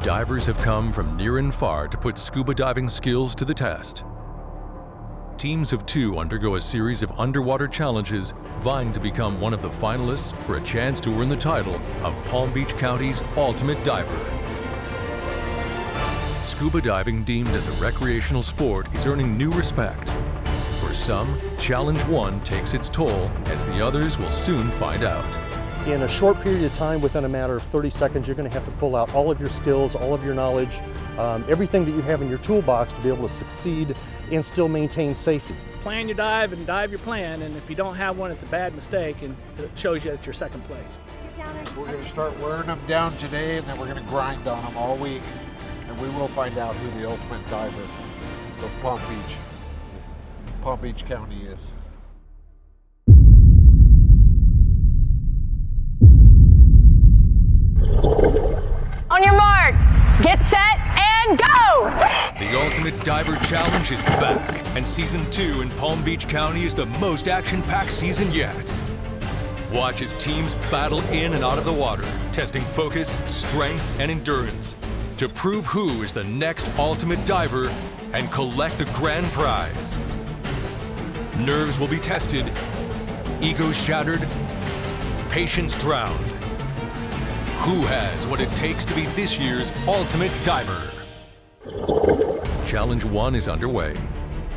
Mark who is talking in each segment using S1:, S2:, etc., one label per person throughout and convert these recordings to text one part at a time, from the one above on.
S1: Divers have come from near and far to put scuba diving skills to the test. Teams of 2 undergo a series of underwater challenges, vying to become one of the finalists for a chance to earn the title of Palm Beach County's Ultimate Diver. Scuba diving, deemed as a recreational sport, is earning new respect. For some, Challenge 1 takes its toll, as the others will soon find out.
S2: In a short period of time, within a matter of 30 seconds, you're going to have to pull out all of your skills, all of your knowledge, everything that you have in your toolbox to be able to succeed and still maintain safety.
S3: Plan your dive and dive your plan, and if you don't have one, it's a bad mistake, and it shows you it's your second place.
S4: We're going to start wearing them down today, and then we're going to grind on them all week, and we will find out who the ultimate diver of Palm Beach County is.
S5: On your mark, get set, and go!
S1: The Ultimate Diver Challenge is back, and Season 2 in Palm Beach County is the most action-packed season yet. Watch as teams battle in and out of the water, testing focus, strength, and endurance to prove who is the next Ultimate Diver and collect the grand prize. Nerves will be tested, egos shattered, patience drowned. Who has what it takes to be this year's Ultimate Diver? Challenge 1 is underway.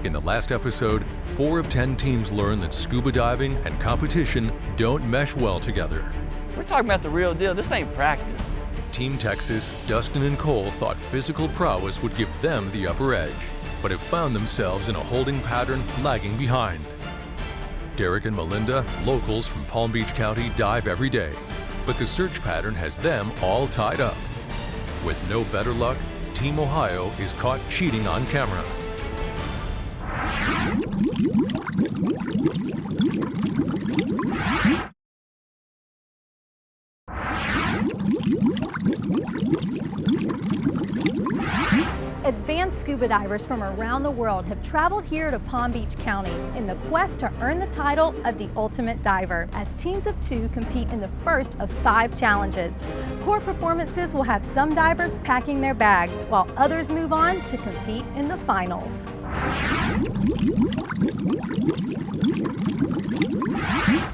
S1: In the last episode, 4 of 10 teams learned that scuba diving and competition don't mesh well together.
S6: We're talking about the real deal. This ain't practice.
S1: Team Texas, Dustin and Cole thought physical prowess would give them the upper edge, but have found themselves in a holding pattern, lagging behind. Derek and Melinda, locals from Palm Beach County, dive every day, but the search pattern has them all tied up. With no better luck, Team Ohio is caught cheating on camera.
S7: Advanced scuba divers from around the world have traveled here to Palm Beach County in the quest to earn the title of the Ultimate Diver, as teams of 2 compete in the first of 5 challenges. Core performances will have some divers packing their bags, while others move on to compete in the finals.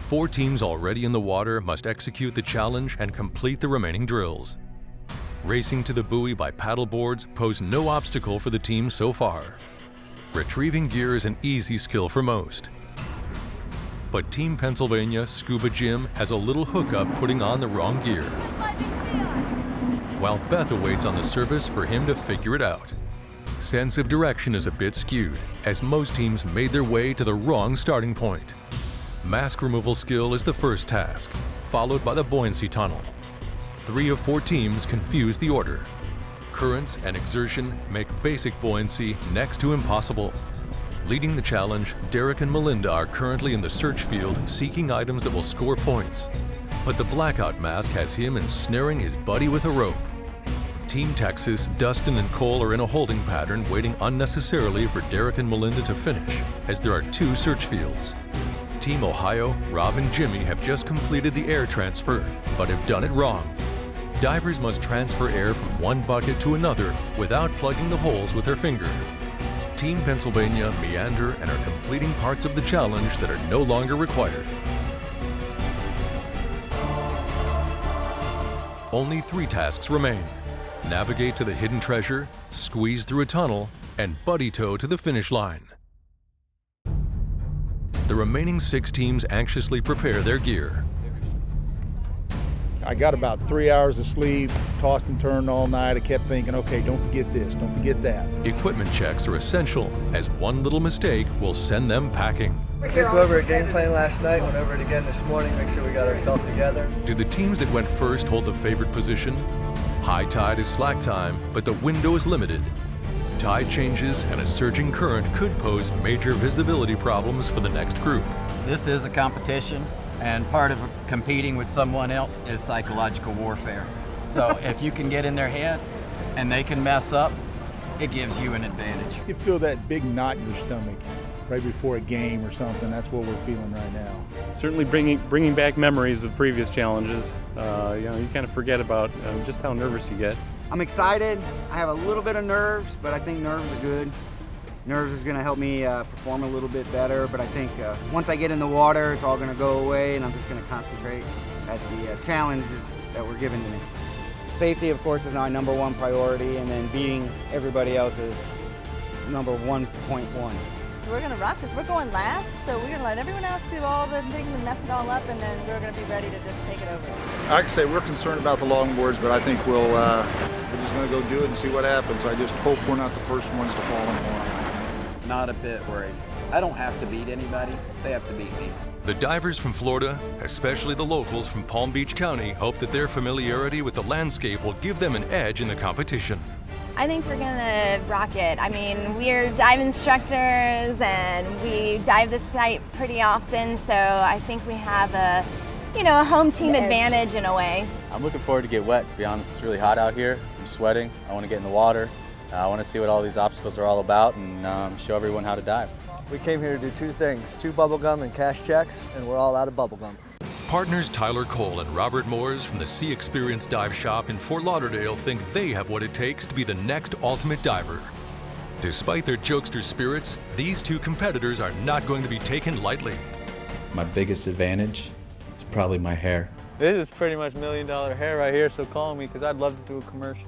S1: Four teams already in the water must execute the challenge and complete the remaining drills. Racing to the buoy by paddle boards pose no obstacle for the team so far. Retrieving gear is an easy skill for most. But Team Pennsylvania Scuba Jim has a little hookup putting on the wrong gear, while Beth awaits on the surface for him to figure it out. Sense of direction is a bit skewed, as most teams made their way to the wrong starting point. Mask removal skill is the first task, followed by the buoyancy tunnel. 3 of 4 teams confuse the order. Currents and exertion make basic buoyancy next to impossible. Leading the challenge, Derek and Melinda are currently in the search field seeking items that will score points. But the blackout mask has him ensnaring his buddy with a rope. Team Texas, Dustin and Cole are in a holding pattern, waiting unnecessarily for Derek and Melinda to finish, as there are 2 search fields. Team Ohio, Rob and Jimmy have just completed the air transfer, but have done it wrong. Divers must transfer air from one bucket to another without plugging the holes with their finger. Team Pennsylvania meander and are completing parts of the challenge that are no longer required. Only 3 tasks remain: navigate to the hidden treasure, squeeze through a tunnel, and buddy tow to the finish line. The remaining 6 teams anxiously prepare their gear.
S8: I got about 3 hours of sleep, tossed and turned all night. I kept thinking, okay, don't forget this, don't forget that.
S1: Equipment checks are essential, as one little mistake will send them packing.
S9: We did go over a game plan last night, went over it again this morning, make sure we got ourselves together.
S1: Do the teams that went first hold the favored position? High tide is slack time, but the window is limited. Tide changes and a surging current could pose major visibility problems for the next group.
S6: This is a competition, and part of competing with someone else is psychological warfare. So if you can get in their head and they can mess up, it gives you an advantage.
S8: You feel that big knot in your stomach right before a game or something. That's what we're feeling right now.
S10: Certainly bringing back memories of previous challenges. You kind of forget about just how nervous you get.
S11: I'm excited. I have a little bit of nerves, but I think nerves are good. Nerves is going to help me perform a little bit better, but I think once I get in the water, it's all going to go away, and I'm just going to concentrate at the challenges that were given to me. Safety, of course, is my #1 priority, and then beating everybody else is number 1.1.
S12: We're going to rock because we're going last, so we're going to let everyone else do all the things and mess it all up, and then we're going to be ready to just take it over.
S8: Like I say, we're concerned about the longboards, but I think we're just going to go do it and see what happens. I just hope we're not the first ones to fall in the line.
S6: Not a bit worried. I don't have to beat anybody. They have to beat me.
S1: The divers from Florida, especially the locals from Palm Beach County, hope that their familiarity with the landscape will give them an edge in the competition.
S5: I think we're gonna rock it. I mean, we're dive instructors and we dive this site pretty often, so I think we have a home team advantage in a way.
S13: I'm looking forward to get wet, to be honest. It's really hot out here. I'm sweating. I want to get in the water. I want to see what all these obstacles are all about and show everyone how to dive.
S9: We came here to do two things, chew bubblegum and cash checks, and we're all out of bubblegum.
S1: Partners Tyler Cole and Robert Moores from the Sea Experience Dive Shop in Fort Lauderdale think they have what it takes to be the next ultimate diver. Despite their jokester spirits, these two competitors are not going to be taken lightly.
S13: My biggest advantage is probably my hair.
S9: This is pretty much $1 million hair right here, so call me because I'd love to do a commercial.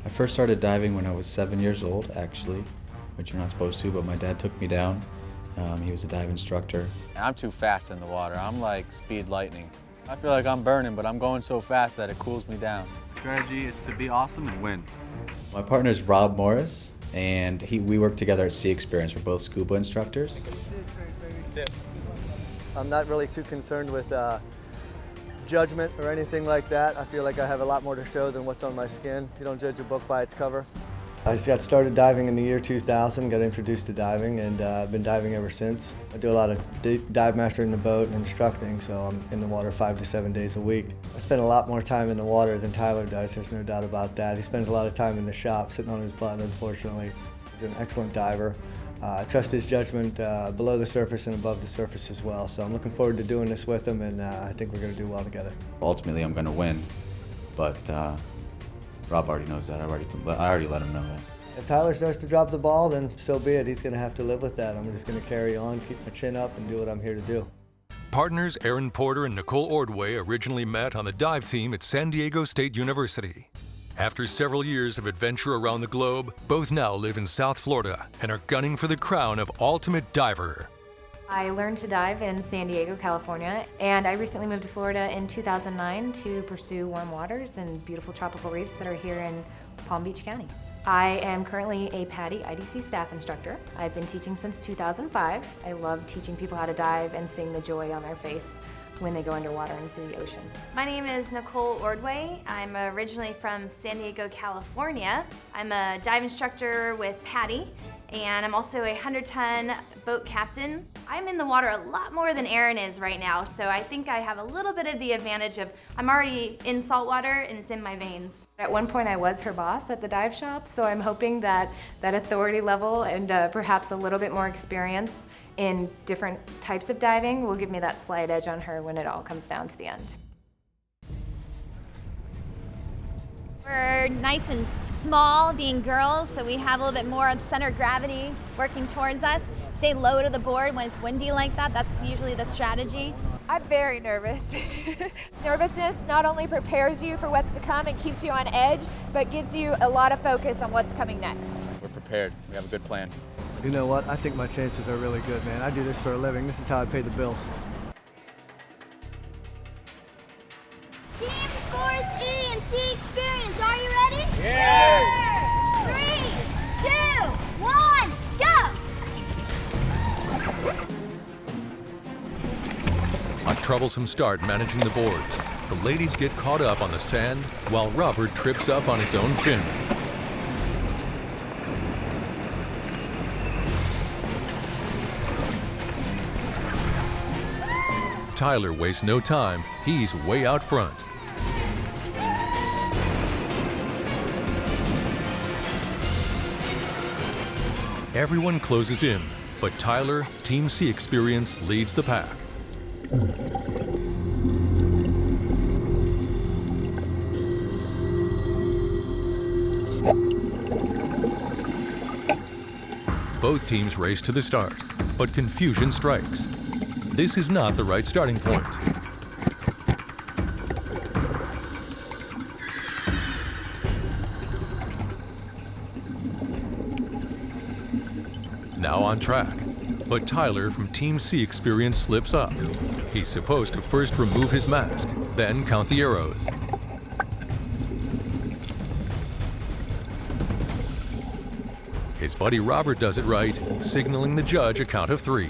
S13: I first started diving when I was 7 years old, actually, which you're not supposed to, but my dad took me down. He was a dive instructor.
S9: I'm too fast in the water. I'm like speed lightning. I feel like I'm burning, but I'm going so fast that it cools me down.
S14: Strategy is to be awesome and win.
S13: My partner is Rob Morris, and we work together at Sea Experience. We're both scuba instructors.
S9: I'm not really too concerned with judgment or anything like that. I feel like I have a lot more to show than what's on my skin. You don't judge a book by its cover. I just got started diving in the year 2000, got introduced to diving, and I've been diving ever since. I do a lot of dive mastering the boat and instructing, so I'm in the water 5 to 7 days a week. I spend a lot more time in the water than Tyler does, there's no doubt about that. He spends a lot of time in the shop, sitting on his butt, unfortunately. He's an excellent diver. I trust his judgment below the surface and above the surface as well, so I'm looking forward to doing this with him, and I think we're going to do well together.
S13: Ultimately, I'm going to win, but Rob already knows that. I already let him know that.
S9: If Tyler starts to drop the ball, then so be it. He's going to have to live with that. I'm just going to carry on, keep my chin up, and do what I'm here to do.
S1: Partners Aaron Porter and Nicole Ordway originally met on the dive team at San Diego State University. After several years of adventure around the globe, both now live in South Florida and are gunning for the crown of Ultimate Diver.
S15: I learned to dive in San Diego, California, and I recently moved to Florida in 2009 to pursue warm waters and beautiful tropical reefs that are here in Palm Beach County. I am currently a PADI IDC staff instructor. I've been teaching since 2005. I love teaching people how to dive and seeing the joy on their face when they go underwater into the ocean.
S16: My name is Nicole Ordway. I'm originally from San Diego, California. I'm a dive instructor with PADI, and I'm also a 100-ton boat captain. I'm in the water a lot more than Aaron is right now, so I think I have a little bit of the advantage of I'm already in salt water and it's in my veins.
S15: At one point I was her boss at the dive shop, so I'm hoping that that authority level and perhaps a little bit more experience in different types of diving will give me that slight edge on her when it all comes down to the end.
S5: We're nice and small, being girls, so we have a little bit more center of gravity working towards us. Stay low to the board when it's windy like that. That's usually the strategy.
S17: I'm very nervous. Nervousness not only prepares you for what's to come and keeps you on edge, but gives you a lot of focus on what's coming next.
S13: We're prepared. We have a good plan.
S9: You know what? I think my chances are really good, man. I do this for a living. This is how I pay the bills.
S18: Team Scores E and Sea Experience, are you ready?
S19: Yeah!
S18: 3, 2, 1, go!
S1: A troublesome start managing the boards. The ladies get caught up on the sand while Robert trips up on his own fin. Tyler wastes no time. He's way out front. Everyone closes in. But Tyler, Team C experience, leads the pack. Both teams race to the start, but confusion strikes. This is not the right starting point. Now on track, but Tyler from Team C experience slips up. He's supposed to first remove his mask, then count the arrows. His buddy Robert does it right, signaling the judge a count of 3.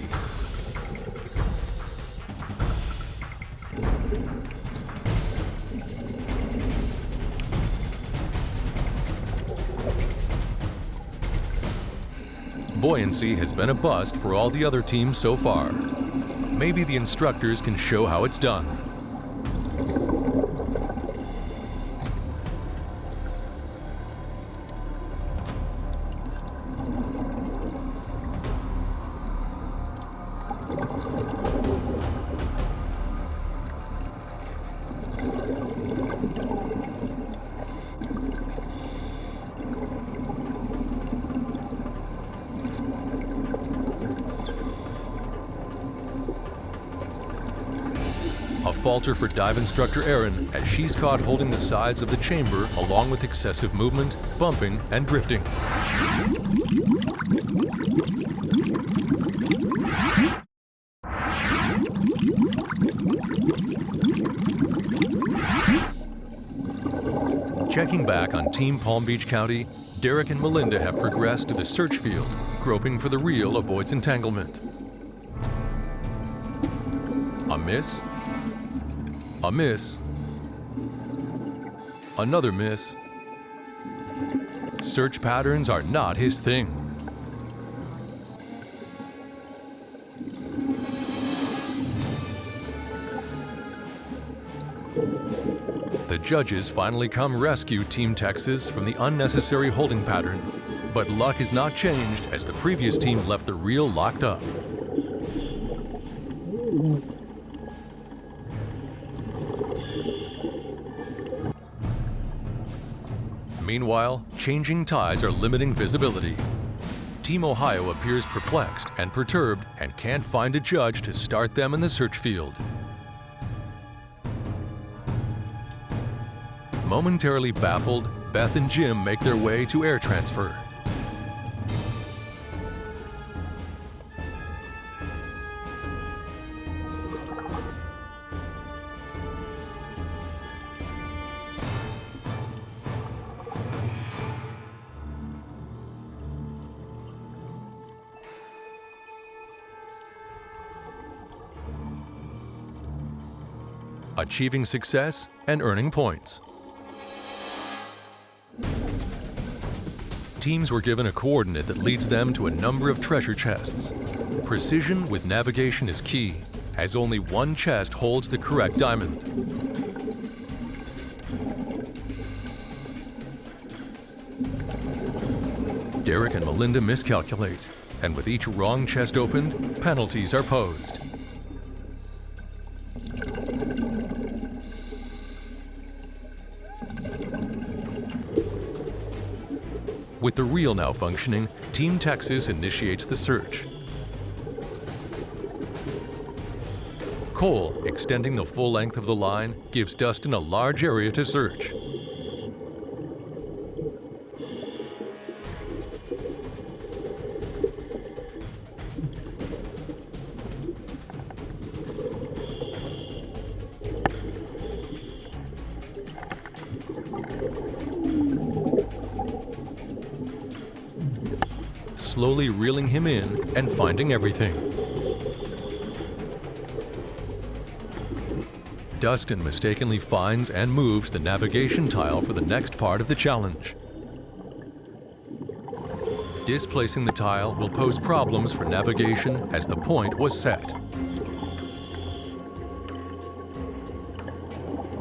S1: Buoyancy has been a bust for all the other teams so far. Maybe the instructors can show how it's done. A falter for dive instructor Erin as she's caught holding the sides of the chamber along with excessive movement, bumping, and drifting. Checking back on Team Palm Beach County, Derek and Melinda have progressed to the search field. Groping for the reel avoids entanglement. A miss. A miss. Another miss. Search patterns are not his thing. The judges finally come rescue Team Texas from the unnecessary holding pattern, but luck has not changed as the previous team left the reel locked up. Meanwhile, changing tides are limiting visibility. Team Ohio appears perplexed and perturbed and can't find a judge to start them in the search field. Momentarily baffled, Beth and Jim make their way to air transfer. Achieving success and earning points. Teams were given a coordinate that leads them to a number of treasure chests. Precision with navigation is key, as only one chest holds the correct diamond. Derek and Melinda miscalculate, and with each wrong chest opened, penalties are posed. With the reel now functioning, Team Texas initiates the search. Cole, extending the full length of the line, gives Dustin a large area to search. Slowly reeling him in and finding everything. Dustin mistakenly finds and moves the navigation tile for the next part of the challenge. Displacing the tile will pose problems for navigation as the point was set.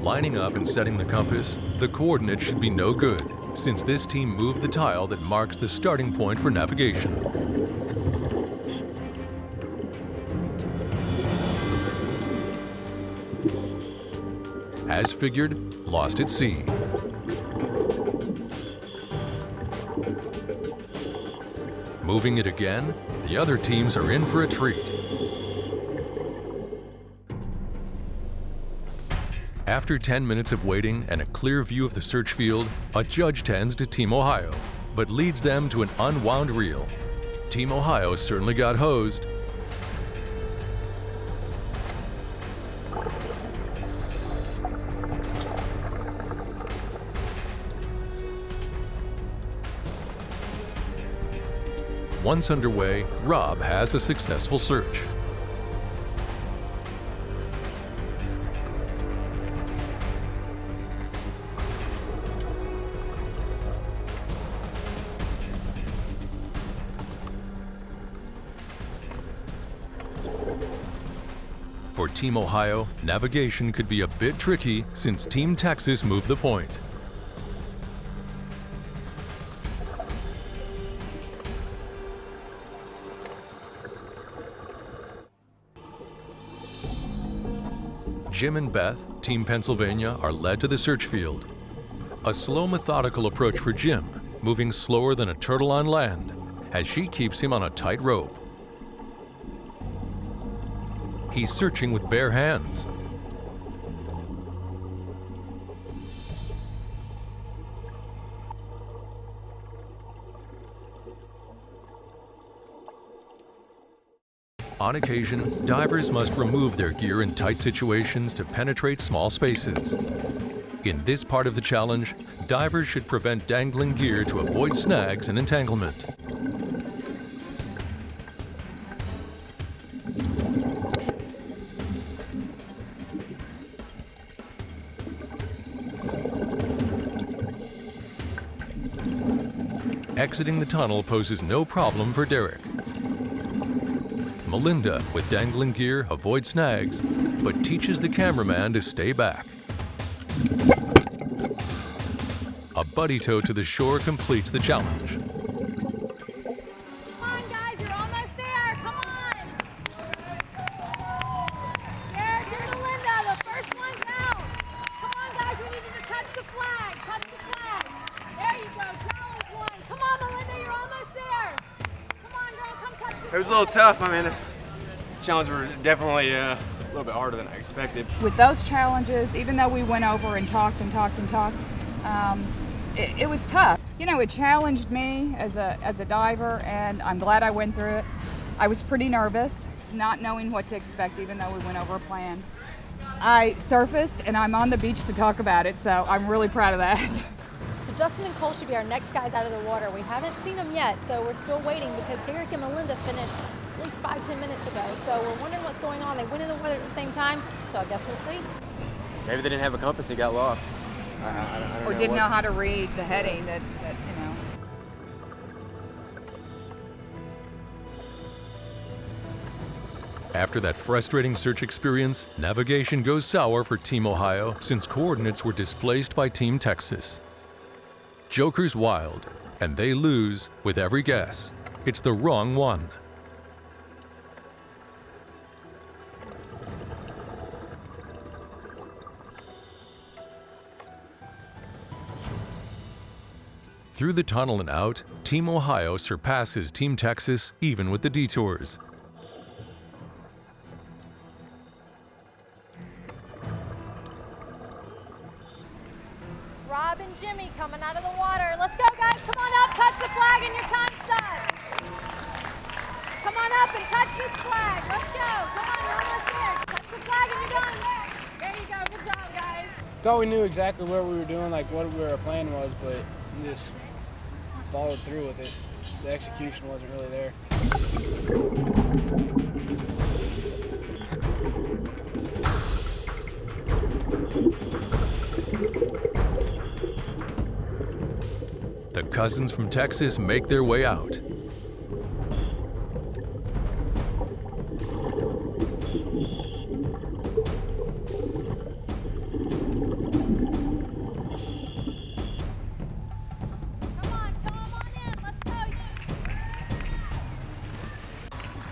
S1: Lining up and setting the compass, the coordinate should be no good, since this team moved the tile that marks the starting point for navigation. as figured, lost at sea. Moving it again, the other teams are in for a treat. After 10 minutes of waiting and a clear view of the search field, a judge tends to Team Ohio, but leads them to an unwound reel. Team Ohio certainly got hosed. Once underway, Rob has a successful search. For Team Ohio, navigation could be a bit tricky since Team Texas moved the point. Jim and Beth, Team Pennsylvania, are led to the search field. A slow, methodical approach for Jim, moving slower than a turtle on land, as she keeps him on a tight rope. He's searching with bare hands. On occasion, divers must remove their gear in tight situations to penetrate small spaces. In this part of the challenge, divers should prevent dangling gear to avoid snags and entanglement. Exiting the tunnel poses no problem for Derek. Melinda, with dangling gear, avoids snags, but teaches the cameraman to stay back. A buddy tow to the shore completes the challenge.
S7: Come on, guys, you're almost there. Come on. Derek and Melinda, the first one's out. Come on, guys, we need you to touch the flag. Touch the flag. There you go, challenge one. Come on, Melinda, you're almost there. Come on, girl, come touch the flag.
S20: It was a little tough. I mean, the challenges were definitely a little bit harder than I expected.
S21: With those challenges, even though we went over and talked, it was tough. You know, it challenged me as a diver, and I'm glad I went through it. I was pretty nervous, not knowing what to expect, even though we went over a plan. I surfaced, and I'm on the beach to talk about it, so I'm really proud of that.
S7: So Dustin and Cole should be our next guys out of the water. We haven't seen them yet, so we're still waiting because Derek and Melinda finished at least 5-10 minutes ago. So we're wondering what's going on. They went in the water at the same time, so I guess we'll see.
S20: Maybe they didn't have a compass and got lost. I don't
S21: Or
S20: know
S21: didn't
S20: what.
S21: know how to read the heading that you know.
S1: After that frustrating search experience, navigation goes sour for Team Ohio since coordinates were displaced by Team Texas. Joker's wild, and they lose with every guess. It's the wrong one. Through the tunnel and out, Team Ohio surpasses Team Texas even with the detours.
S7: Rob and Jimmy coming out of the water. Let's go, guys. Come on up, touch the flag, and your time stops. Come on up and touch this flag. Let's go. Come on, you're almost there. Touch the flag and you're done. There you go. Good job, guys.
S22: Thought we knew exactly what we were doing, like what our plan was, but we just followed through with it. The execution wasn't really there.
S1: The cousins from Texas make their way out.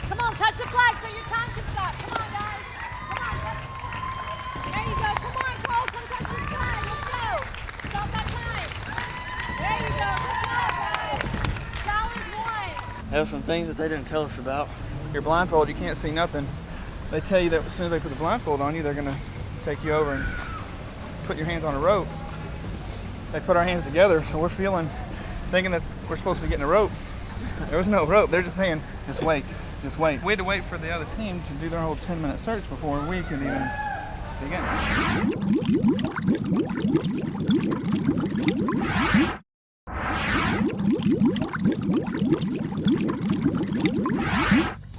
S7: Come on, touch the flag so your time can stop. Come on, guys. Come on. There you go. Come on, Cole. Come touch
S2: There's some things that they didn't tell us about.
S3: You're blindfolded, you can't see nothing. They tell you that as soon as they put the blindfold on you, they're gonna take you over and put your hands on a rope. They put our hands together, so we're thinking that we're supposed to be getting a rope. There was no rope. They're just saying, just wait, just wait. We had to wait for the other team to do their whole 10-minute search before we could even begin.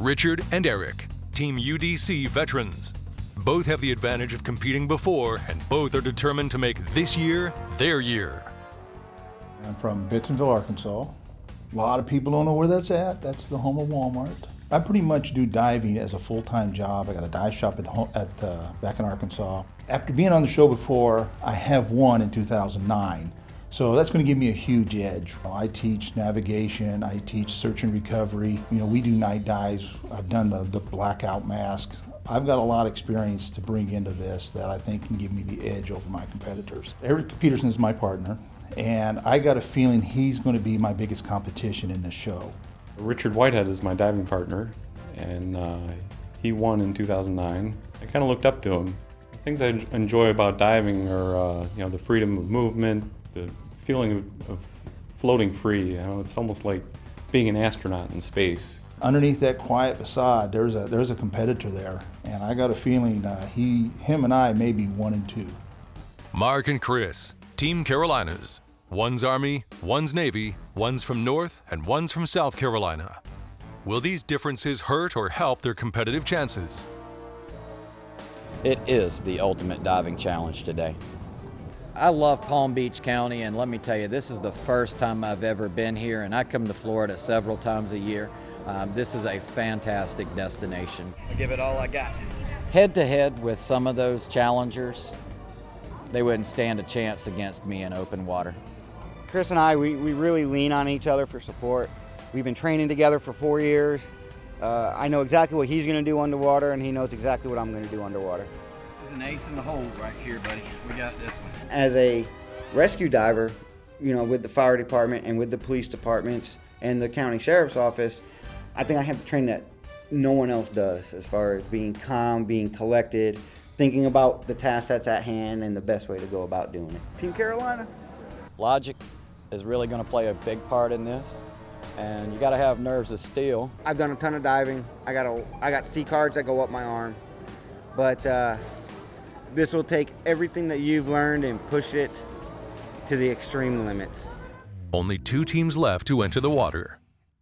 S1: Richard and Eric, Team UDC veterans. Both have the advantage of competing before, and both are determined to make this year their year.
S23: I'm from Bentonville, Arkansas. A lot of people don't know where that's at. That's the home of Walmart. I pretty much do diving as a full-time job. I got a dive shop back in Arkansas. After being on the show before, I have won in 2009. So that's going to give me a huge edge. I teach navigation, I teach search and recovery. You know, we do night dives. I've done the blackout mask. I've got a lot of experience to bring into this that I think can give me the edge over my competitors. Eric Peterson is my partner, and I got a feeling he's going to be my biggest competition in this show.
S10: Richard Whitehead is my diving partner, and he won in 2009. I kind of looked up to him. The things I enjoy about diving are the freedom of movement, the feeling of floating free. You know, it's almost like being an astronaut in space.
S23: Underneath that quiet facade, there's a competitor there, and I got a feeling him and I may be 1 and 2.
S1: Mark and Chris, Team Carolinas. One's Army, one's Navy, one's from North, and one's from South Carolina. Will these differences hurt or help their competitive chances?
S6: It is the ultimate diving challenge today. I love Palm Beach County, and let me tell you, this is the first time I've ever been here, and I come to Florida several times a year. This is a fantastic destination. I give it all I got. Head to head with some of those challengers, they wouldn't stand a chance against me in open water.
S11: Chris and I, we really lean on each other for support. We've been training together for 4 years. I know exactly what he's going to do underwater, and he knows exactly what I'm going to do underwater.
S6: This is an ace in the hole right here, buddy. We got this one.
S11: As a rescue diver, you know, with the fire department and with the police departments and the county sheriff's office, I think I have the training that no one else does as far as being calm, being collected, thinking about the task that's at hand and the best way to go about doing it. Team Carolina.
S6: Logic is really going to play a big part in this, and you got to have nerves of steel.
S11: I've done a ton of diving. I got C cards that go up my arm, but this will take everything that you've learned and push it to the extreme limits.
S1: Only 2 teams left to enter the water.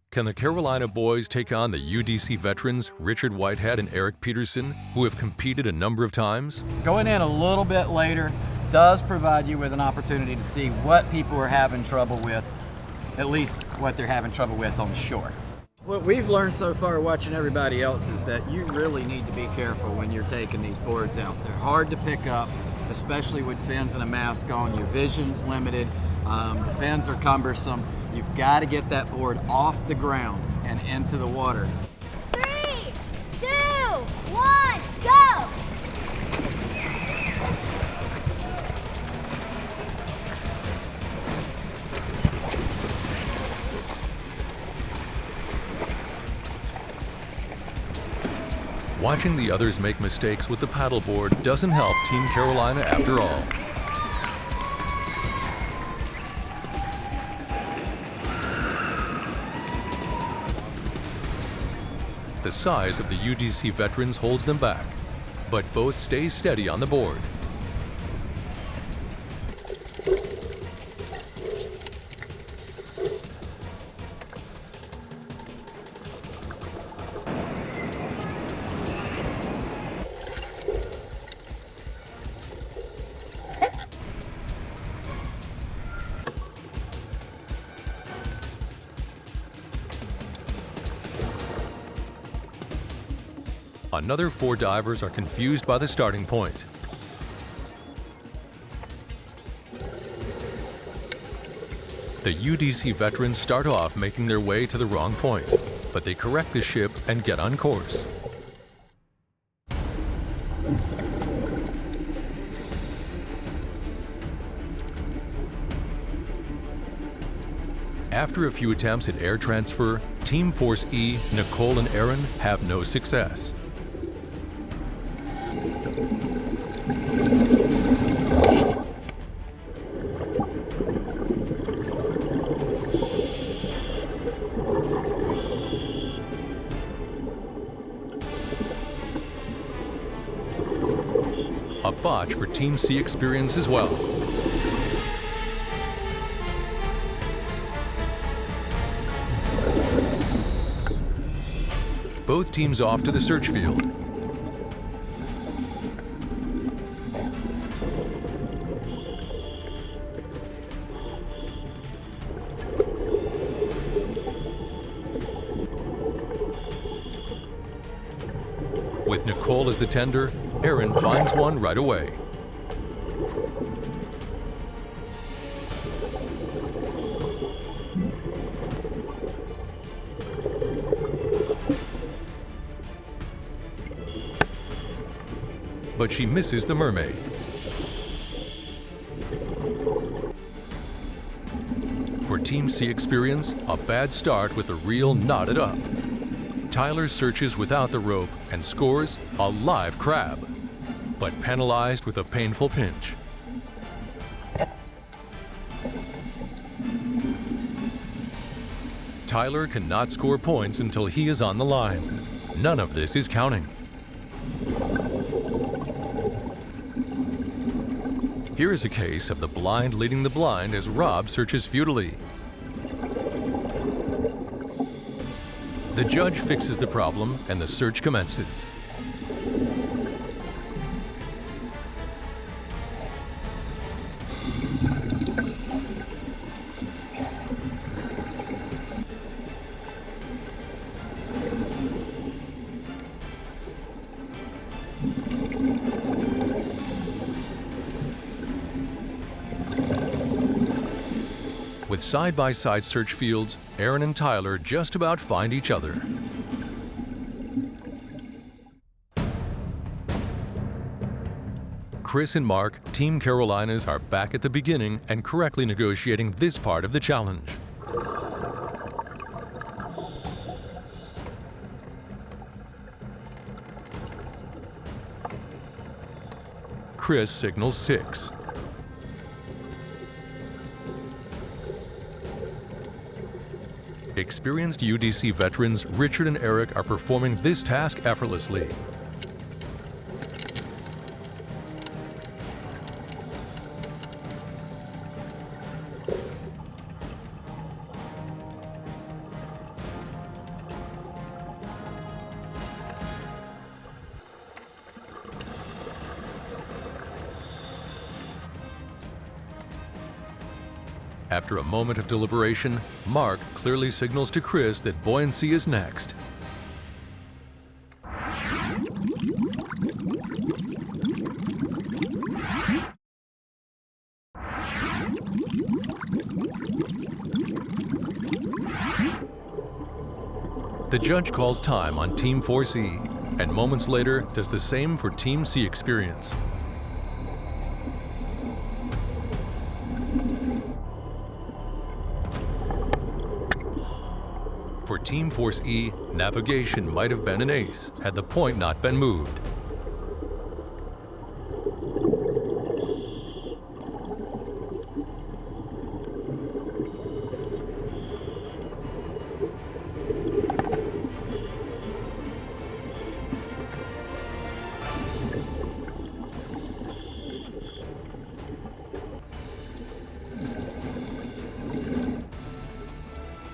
S1: Can the Carolina boys take on the UDC veterans Richard Whitehead and Eric Peterson, who have competed a number of times?
S6: Going in a little bit later does provide you with an opportunity to see what people are having trouble with, at least what they're having trouble with on shore. What we've learned so far watching everybody else is that you really need to be careful when you're taking these boards out. They're hard to pick up, especially with fins and a mask on. Your vision's limited, the fins are cumbersome. You've got to get that board off the ground and into the water.
S18: 3, 2, 1, go!
S1: Watching the others make mistakes with the paddleboard doesn't help Team Carolina after all. The size of the UDC veterans holds them back, but both stay steady on the board. Another 4 divers are confused by the starting point. The UDC veterans start off making their way to the wrong point, but they correct the ship and get on course. After a few attempts at air transfer, Team Force E, Nicole and Aaron have no success. A botch for Team C experience as well. Both teams off to the search field. With Nicole as the tender, Aaron finds one right away. But she misses the mermaid. For Team C experience, a bad start with the reel knotted up. Tyler searches without the rope and scores a live crab, but penalized with a painful pinch. Tyler cannot score points until he is on the line. None of this is counting. Here is a case of the blind leading the blind as Rob searches futilely. The judge fixes the problem and the search commences. With side-by-side search fields, Aaron and Tyler just about find each other. Chris and Mark, Team Carolinas, are back at the beginning and correctly negotiating this part of the challenge. Chris signals 6. Experienced UDC veterans Richard and Eric are performing this task effortlessly. After a moment of deliberation, Mark clearly signals to Chris that buoyancy is next. The judge calls time on Team 4C, and moments later does the same for Team C experience. For Team Force E, navigation might have been an ace had the point not been moved.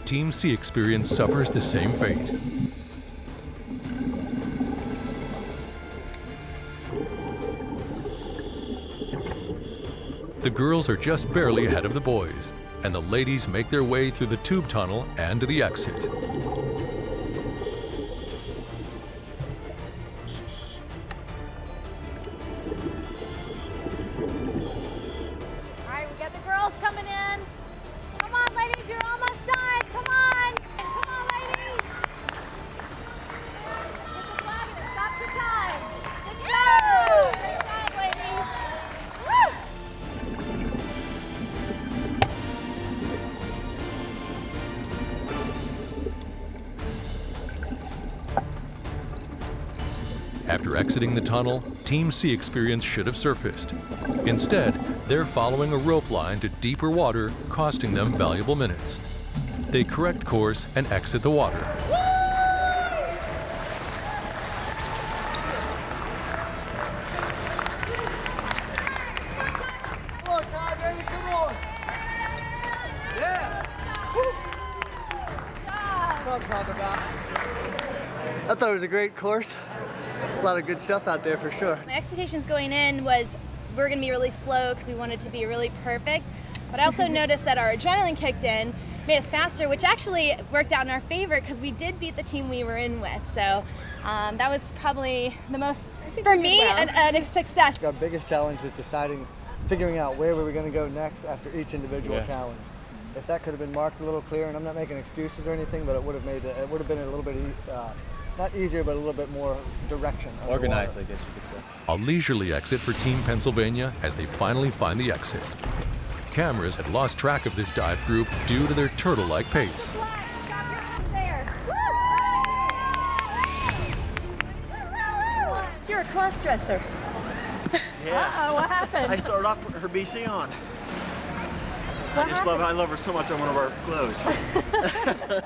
S1: Team C experience suffers the same fate. The girls are just barely ahead of the boys, and the ladies make their way through the tube tunnel and to the exit. after exiting the tunnel, Team Sea Experience should have surfaced. Instead, they're following a rope line to deeper water, costing them valuable minutes. They correct course and exit the water.
S9: I thought it was a great course. A lot of good stuff out there for sure.
S4: My expectations going in was we were going to be really slow because we wanted to be really perfect. But I also noticed that our adrenaline kicked in, made us faster, which actually worked out in our favor because we did beat the team we were in with. So that was probably the most, for me, a success.
S9: Our biggest challenge was figuring out where we were going to go next after each individual challenge. If that could have been marked a little clearer, and I'm not making excuses or anything, but it would have been a little bit, not easier, but a little bit more direction.
S13: Organized, I guess you could say.
S1: A leisurely exit for Team Pennsylvania as they finally find the exit. Cameras had lost track of this dive group due to their turtle-like pace.
S7: You're a cross-dresser.
S8: Yeah.
S7: Uh-oh, what happened?
S8: I started off putting her BC on.
S7: What
S8: I love her so much on one of our clothes.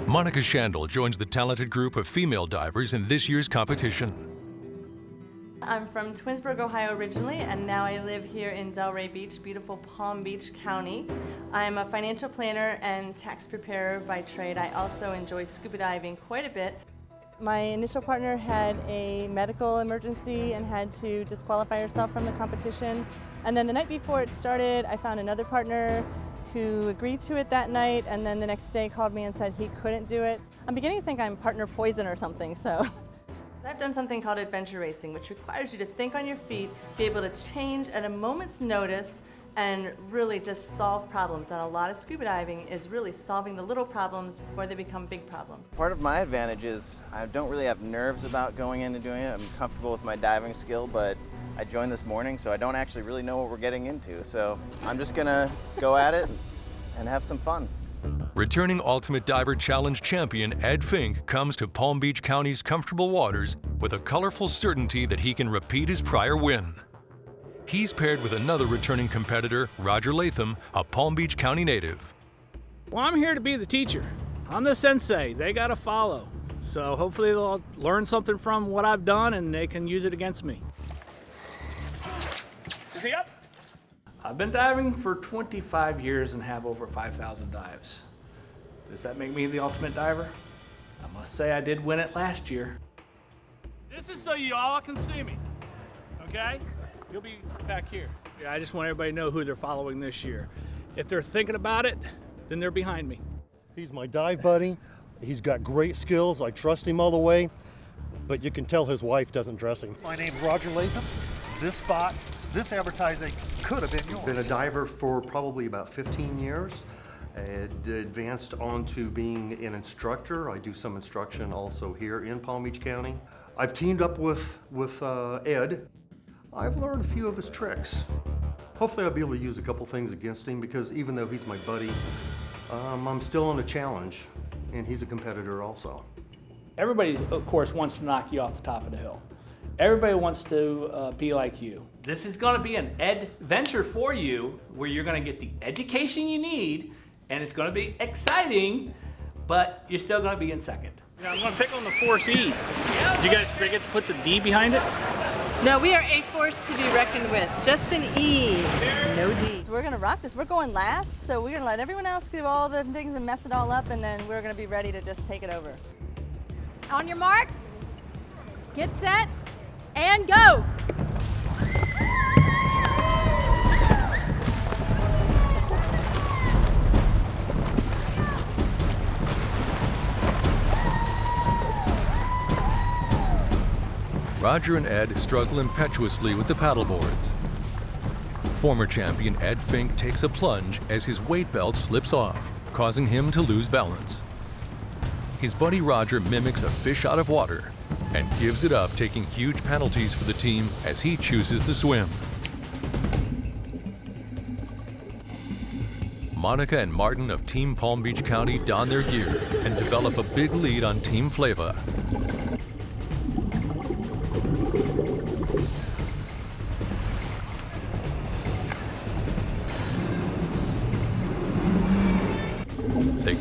S1: Monica Shandel joins the talented group of female divers in this year's competition.
S12: I'm from Twinsburg, Ohio originally, and now I live here in Delray Beach, beautiful Palm Beach County. I'm a financial planner and tax preparer by trade. I also enjoy scuba diving quite a bit. My initial partner had a medical emergency and had to disqualify herself from the competition. And then the night before it started, I found another partner who agreed to it that night, and then the next day called me and said he couldn't do it. I'm beginning to think I'm partner poison or something, so. I've done something called adventure racing, which requires you to think on your feet, be able to change at a moment's notice, and really just solve problems. And a lot of scuba diving is really solving the little problems before they become big problems.
S24: Part of my advantage is I don't really have nerves about going in and doing it. I'm comfortable with my diving skill, but I joined this morning, so I don't actually really know what we're getting into. So I'm just gonna go at it and have some fun.
S1: Returning Ultimate Diver Challenge champion Ed Fink comes to Palm Beach County's comfortable waters with a colorful certainty that he can repeat his prior win. He's paired with another returning competitor, Roger Latham, a Palm Beach County native.
S25: Well, I'm here to be the teacher. I'm the sensei. They gotta follow. So hopefully they'll learn something from what I've done and they can use it against me. Is he up? I've been diving for 25 years and have over 5,000 dives. Does that make me the ultimate diver? I must say I did win it last year. This is so you all can see me, okay? You'll be back here. Yeah, I just want everybody to know who they're following this year. If they're thinking about it, then they're behind me.
S26: He's my dive buddy. He's got great skills. I trust him all the way, but you can tell his wife doesn't trust him. My name's Roger Latham. This spot, this advertising could have been yours. Been a diver for probably about 15 years. I advanced on to being an instructor. I do some instruction also here in Palm Beach County. I've teamed up with Ed. I've learned a few of his tricks. Hopefully I'll be able to use a couple things against him because even though he's my buddy, I'm still on a challenge and he's a competitor also.
S25: Everybody, of course, wants to knock you off the top of the hill. Everybody wants to be like you. This is going to be an adventure for you where you're going to get the education you need and it's going to be exciting, but you're still going to be in second. Yeah, I'm going to pick on the Force E. Did you guys forget to put the D behind it?
S12: No, we are a force to be reckoned with. Just an E, no D. So we're gonna rock this. We're going last, so we're gonna let everyone else do all the things and mess it all up, and then we're gonna be ready to just take it over.
S7: On your mark, get set, and go.
S1: Roger and Ed struggle impetuously with the paddleboards. Former champion Ed Fink takes a plunge as his weight belt slips off, causing him to lose balance. His buddy Roger mimics a fish out of water and gives it up, taking huge penalties for the team as he chooses the swim. Monica and Martin of Team Palm Beach County don their gear and develop a big lead on Team Flava.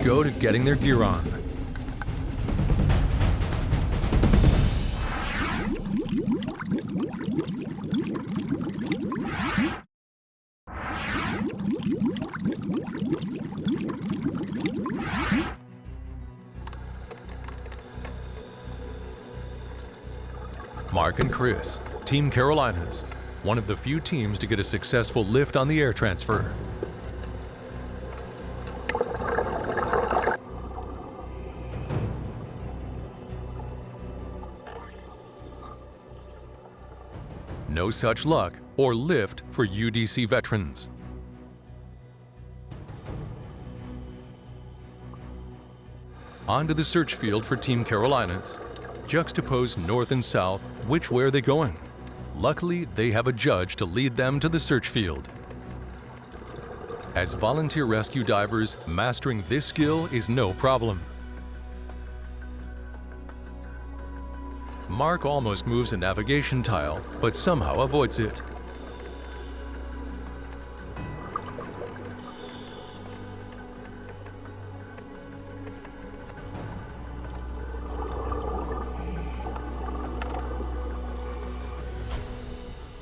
S1: go to getting their gear on. Mark and Chris, Team Carolinas, one of the few teams to get a successful lift on the air transfer. No such luck or lift for UDC veterans. On to the search field for Team Carolinas. Juxtaposed north and south, which way are they going? Luckily, they have a judge to lead them to the search field. As volunteer rescue divers, mastering this skill is no problem. Mark almost moves a navigation tile, but somehow avoids it.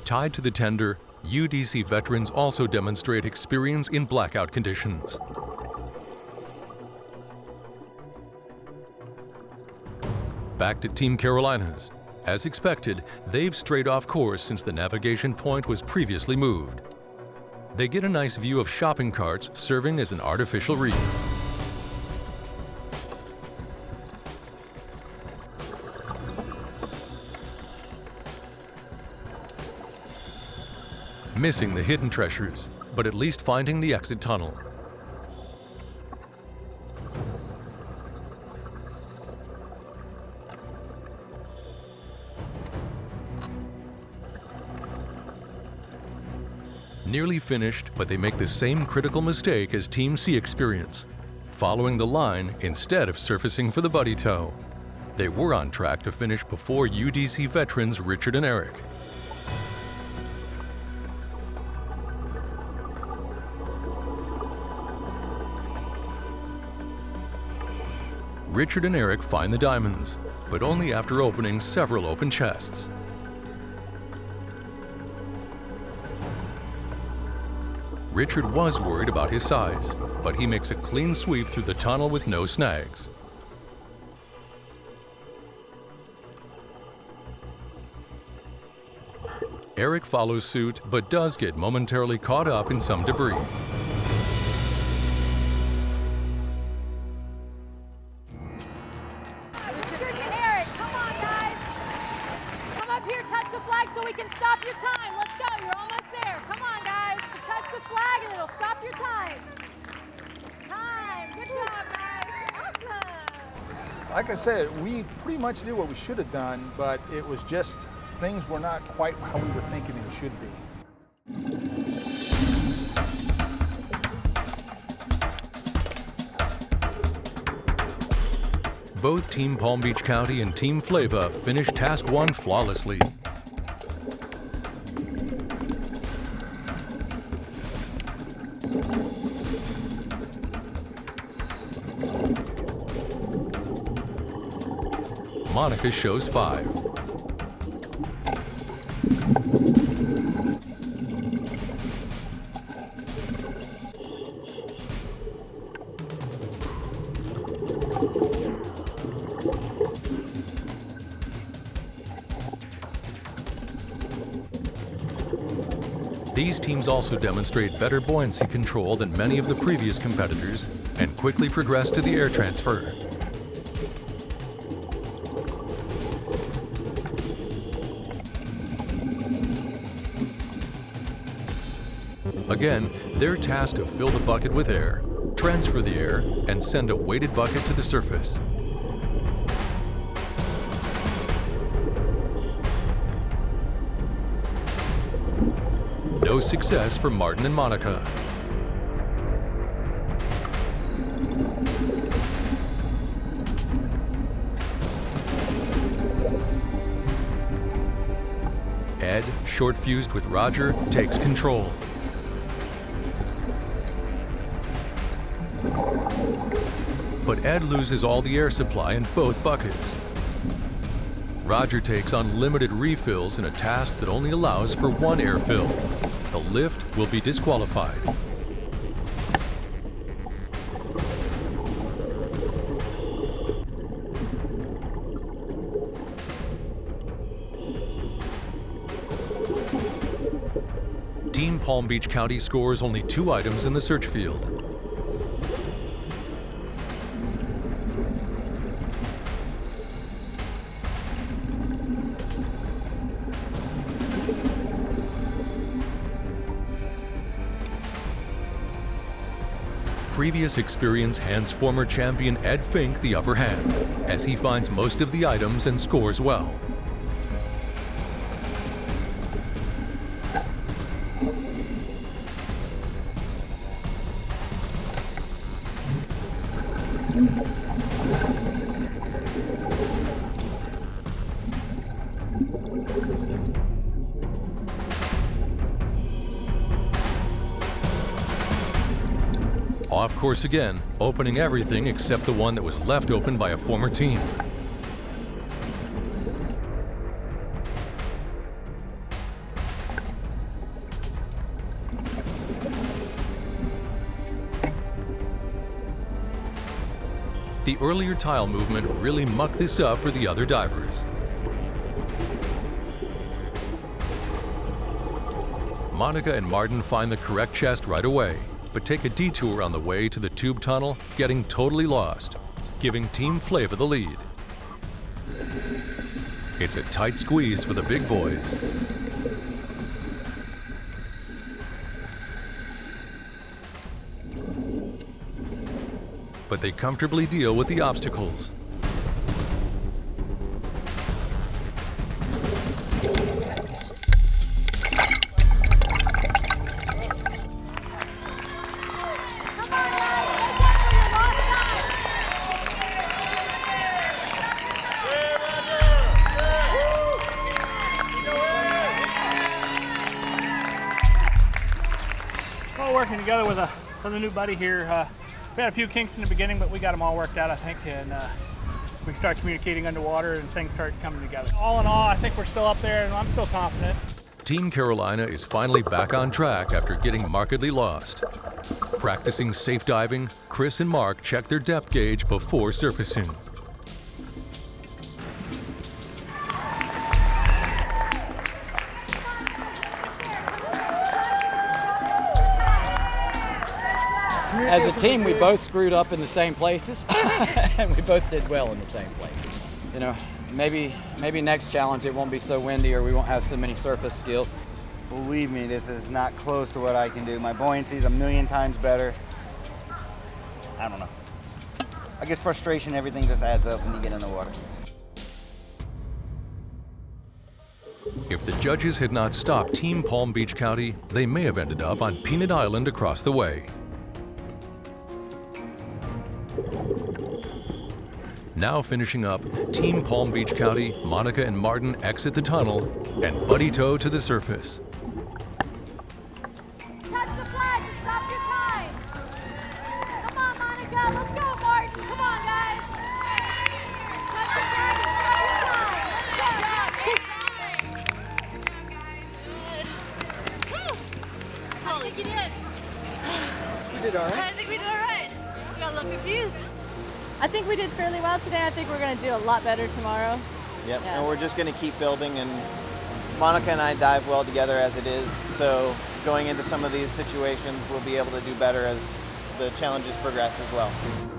S1: Tied to the tender, UDC veterans also demonstrate experience in blackout conditions. Back to Team Carolinas. As expected, they've strayed off course since the navigation point was previously moved. They get a nice view of shopping carts serving as an artificial reef. Missing the hidden treasures, but at least finding the exit tunnel. Nearly finished, but they make the same critical mistake as Team C experience, following the line instead of surfacing for the buddy tow. They were on track to finish before UDC veterans Richard and Eric. Richard and Eric find the diamonds, but only after opening several open chests. Richard was worried about his size, but he makes a clean sweep through the tunnel with no snags. Eric follows suit, but does get momentarily caught up in some debris.
S7: Richard and Eric, come on, guys. Come up here, touch the flag so we can stop your time. Let's go, you're almost there. Come on, guys. Touch the flag and it'll stop your time. Time, good job, guys. Awesome.
S23: Like I said, we pretty much did what we should have done, but it was just things were not quite how we were thinking it should be.
S1: Both Team Palm Beach County and Team Flava finished Task 1 flawlessly. Monica shows 5. These teams also demonstrate better buoyancy control than many of the previous competitors and quickly progress to the air transfer. Again, they're tasked to fill the bucket with air, transfer the air, and send a weighted bucket to the surface. No success for Martin and Monica. Ed, short-fused with Roger, takes control. but Ed loses all the air supply in both buckets. Roger takes on limited refills in a task that only allows for one air fill. The lift will be disqualified. Team Palm Beach County scores only 2 items in the search field. Previous experience hands former champion Ed Fink the upper hand, as he finds most of the items and scores well. Off course again, opening everything except the one that was left open by a former team. The earlier tile movement really mucked this up for the other divers. Monica and Martin find the correct chest right away, but take a detour on the way to the tube tunnel, getting totally lost, giving Team Flava the lead. It's a tight squeeze for the big boys. But they comfortably deal with the obstacles.
S25: All working together with a new buddy here. We had a few kinks in the beginning, but we got them all worked out, I think, and we start communicating underwater and things start coming together. All in all, I think we're still up there and I'm still confident.
S1: Team Carolina is finally back on track after getting markedly lost. Practicing safe diving, Chris and Mark check their depth gauge before surfacing.
S6: As a team, we both screwed up in the same places, and we both did well in the same places. You know, maybe next challenge it won't be so windy or we won't have so many surface skills.
S11: Believe me, this is not close to what I can do. My buoyancy is 1,000,000 times better. I don't know. I guess frustration, everything just adds up when you get in the water.
S1: If the judges had not stopped Team Palm Beach County, they may have ended up on Peanut Island across the way. Now finishing up, Team Palm Beach County, Monica and Martin exit the tunnel and buddy tow to the surface.
S18: Touch the flag to stop your time. Come on, Monica. Let's go, Martin. Come on, guys. Touch the flag to stop your time. Let's go.
S12: Holy, you did.
S3: You did all right.
S12: I think we did all right. We got a little confused.
S5: I think we did fairly well today. I think we're going to do a lot better tomorrow.
S24: Yep,
S5: Yeah.
S24: and we're just going to keep building, and Monica and I dive well together as it is, so going into some of these situations we'll be able to do better as the challenges progress as well.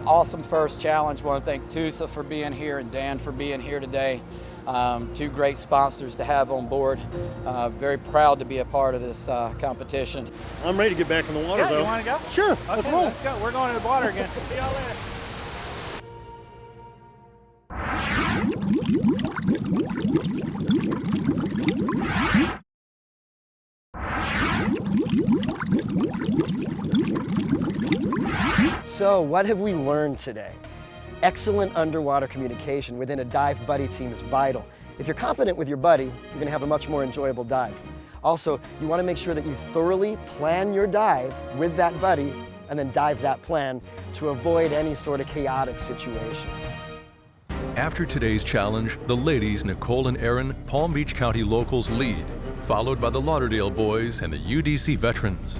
S6: Awesome first challenge. Want to thank Tusa for being here and Dan for being here today. 2 great sponsors to have on board. Very proud to be a part of this competition.
S26: I'm ready to get back in the water,
S25: Yeah,
S26: though.
S25: you want to go?
S26: Sure,
S25: Okay,
S26: let's roll.
S25: let's go. We're going to the water again. See y'all later.
S14: So what have we learned today? Excellent underwater communication within a dive buddy team is vital. If you're competent with your buddy, you're going to have a much more enjoyable dive. Also, you want to make sure that you thoroughly plan your dive with that buddy and then dive that plan to avoid any sort of chaotic situations.
S1: After today's challenge, the ladies, Nicole and Aaron, Palm Beach County locals lead, followed by the Lauderdale boys and the UDC veterans.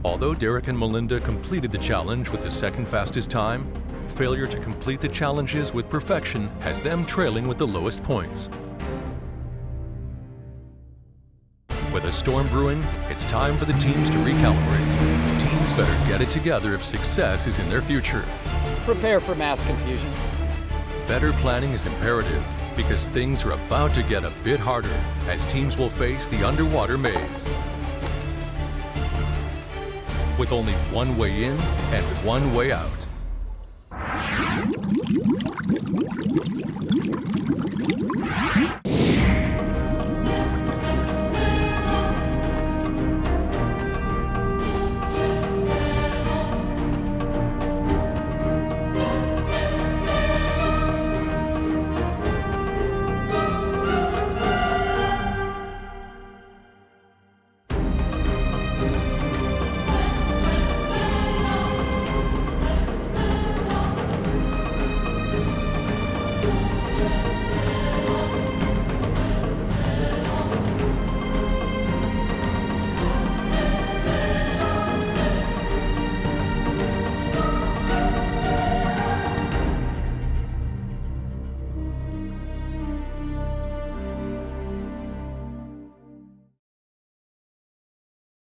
S1: Although Derek and Melinda completed the challenge with the second fastest time, failure to complete the challenges with perfection has them trailing with the lowest points. With a storm brewing, it's time for the teams to recalibrate. Teams better get it together if success is in their future.
S6: Prepare for mass confusion.
S1: Better planning is imperative because things are about to get a bit harder as teams will face the underwater maze. With only one way in and one way out.